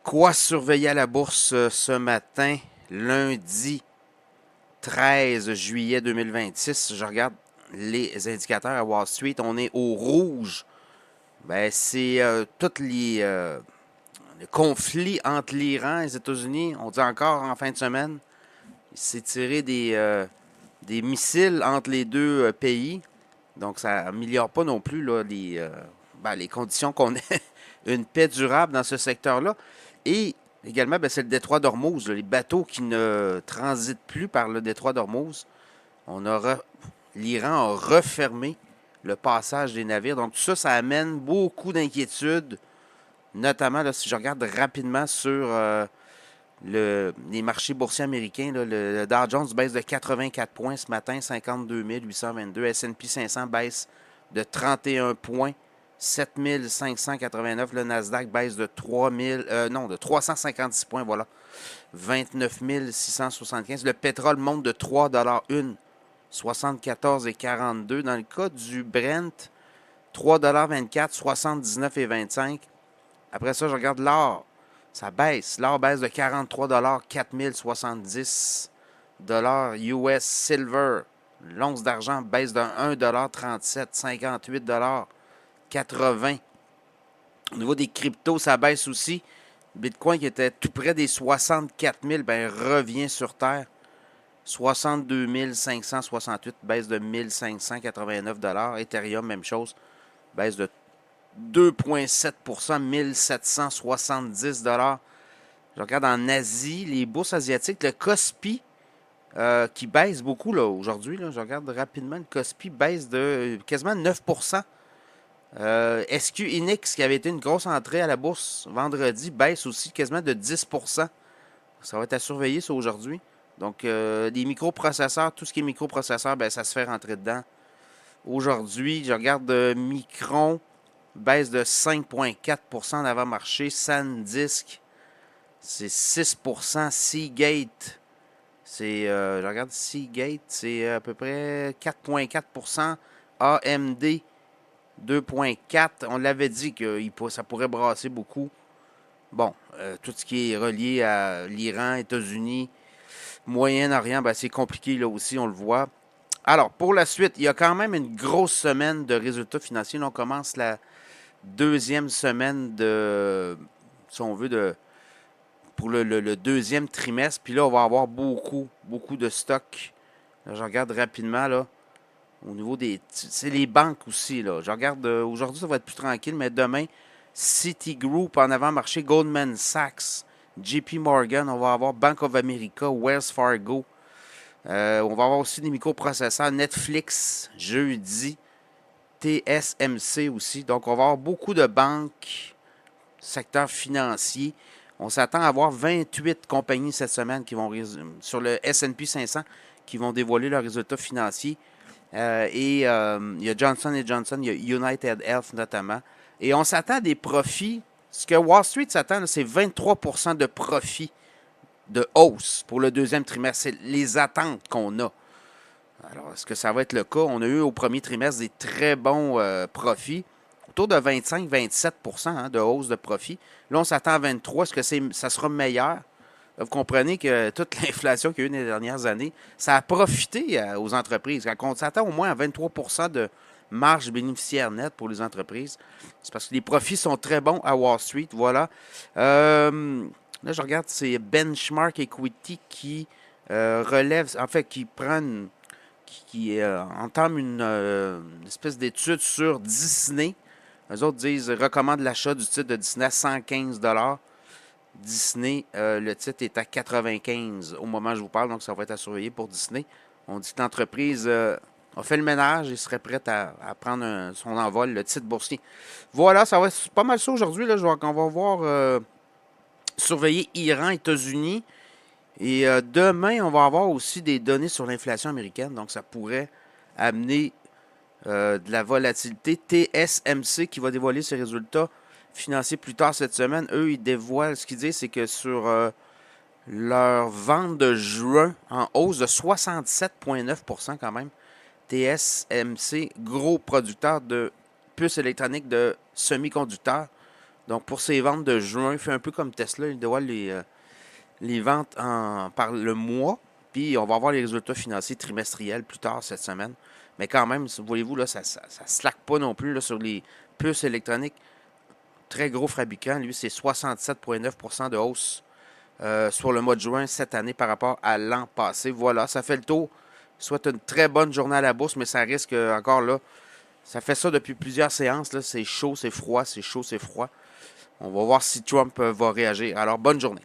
Quoi surveiller à la bourse ce matin, lundi 13 juillet 2026? Je regarde les indicateurs à Wall Street. On est au rouge. Ben, c'est tous le conflit entre l'Iran et les États-Unis. On dit encore en fin de semaine. Il s'est tiré des missiles entre les deux pays. Donc, ça n'améliore pas non plus là, les conditions qu'on ait une paix durable dans ce secteur-là. Et également, ben, c'est le détroit d'Ormuz, là, les bateaux qui ne transitent plus par le détroit d'Ormuz. L'Iran a refermé le passage des navires. Donc, tout ça, ça amène beaucoup d'inquiétudes, notamment là, si je regarde rapidement sur les marchés boursiers américains. Là, le Dow Jones baisse de 84 points ce matin, 52 822. S&P 500 baisse de 31 points, 7 589. Le Nasdaq baisse de 356 points, voilà, 29 675. Le pétrole monte de 3 $, 74,42. Dans le cas du Brent, 3,24 $, 79,25. Après ça, je regarde l'or. Ça baisse. L'or baisse de 43 $, 4070 US. Silver, l'once d'argent baisse de 1,37 $, 58 80. Au niveau des cryptos, ça baisse aussi. Bitcoin qui était tout près des 64 000, ben, revient sur terre. 62 568, baisse de 1589 $. Ethereum, même chose, baisse de 2,7 %, 1770 $. Je regarde en Asie, les bourses asiatiques, le Kospi qui baisse beaucoup là, aujourd'hui. Là, je regarde rapidement, le Kospi baisse de quasiment 9 %. SQ Inix, qui avait été une grosse entrée à la bourse vendredi, baisse aussi quasiment de 10 %. Ça va être à surveiller, ça, aujourd'hui. Donc, les microprocesseurs, tout ce qui est microprocesseur, ben, ça se fait rentrer dedans. Aujourd'hui, je regarde Micron, baisse de 5,4 % d'avant-marché. SanDisk, c'est 6 %. Seagate, je regarde Seagate, c'est à peu près 4,4 %. AMD, 2,4 %. On l'avait dit que ça pourrait brasser beaucoup. Bon, tout ce qui est relié à l'Iran, États-Unis, Moyen-Orient, ben, c'est compliqué là aussi, on le voit. Alors, pour la suite, il y a quand même une grosse semaine de résultats financiers. Là, on commence la deuxième semaine si on veut, pour le deuxième trimestre. Puis là, on va avoir beaucoup de stocks. Là, je regarde rapidement, là, au niveau c'est les banques aussi, là. Je regarde, aujourd'hui, ça va être plus tranquille, mais demain, Citigroup en avant-marché, Goldman Sachs, JP Morgan, on va avoir Bank of America, Wells Fargo. On va avoir aussi des microprocesseurs, Netflix, jeudi, TSMC aussi. Donc, on va avoir beaucoup de banques, secteur financier. On s'attend à avoir 28 compagnies cette semaine qui vont sur le S&P 500 qui vont dévoiler leurs résultats financiers. Il y a Johnson & Johnson, il y a United Health notamment. Et on s'attend à des profits. Ce que Wall Street s'attend, c'est 23 % de profits de hausse pour le deuxième trimestre. C'est les attentes qu'on a. Alors, est-ce que ça va être le cas? On a eu au premier trimestre des très bons profits, autour de 25-27 % de hausse de profit. Là, on s'attend à 23 %. Est-ce que ça sera meilleur? Vous comprenez que toute l'inflation qu'il y a eu dans les dernières années, ça a profité aux entreprises. Quand on s'attend au moins à 23 % de marge bénéficiaire nette pour les entreprises, c'est parce que les profits sont très bons à Wall Street. Voilà. Là, je regarde, c'est Benchmark Equity qui relève, en fait, qui prend qui entame une espèce d'étude sur Disney. Les autres recommandent l'achat du titre de Disney à 115 $. Disney, le titre est à 95 au moment où je vous parle, donc ça va être à surveiller pour Disney. On dit que l'entreprise a fait le ménage et serait prête à prendre son envol, le titre boursier. Voilà, ça va être pas mal ça aujourd'hui. Là, on va voir surveiller Iran, États-Unis. Et demain, on va avoir aussi des données sur l'inflation américaine, donc ça pourrait amener de la volatilité. TSMC qui va dévoiler ses résultats financiers plus tard cette semaine. Eux, ils dévoilent, ce qu'ils disent, c'est que sur leur vente de juin, en hausse de 67,9 % quand même, TSMC, gros producteur de puces électroniques de semi-conducteurs, Donc, pour ses ventes de juin, il fait un peu comme Tesla. Il dévoile les ventes par le mois. Puis, on va avoir les résultats financiers trimestriels plus tard cette semaine. Mais quand même, voyez-vous, là, ça ne slack pas non plus là, sur les puces électroniques. Très gros fabricant. Lui, c'est 67,9% de hausse sur le mois de juin cette année par rapport à l'an passé. Voilà, ça fait le tour. Soit une très bonne journée à la bourse, mais ça risque encore là. Ça fait ça depuis plusieurs séances. Là. C'est chaud, c'est froid, c'est chaud, c'est froid. On va voir si Trump va réagir. Alors, bonne journée.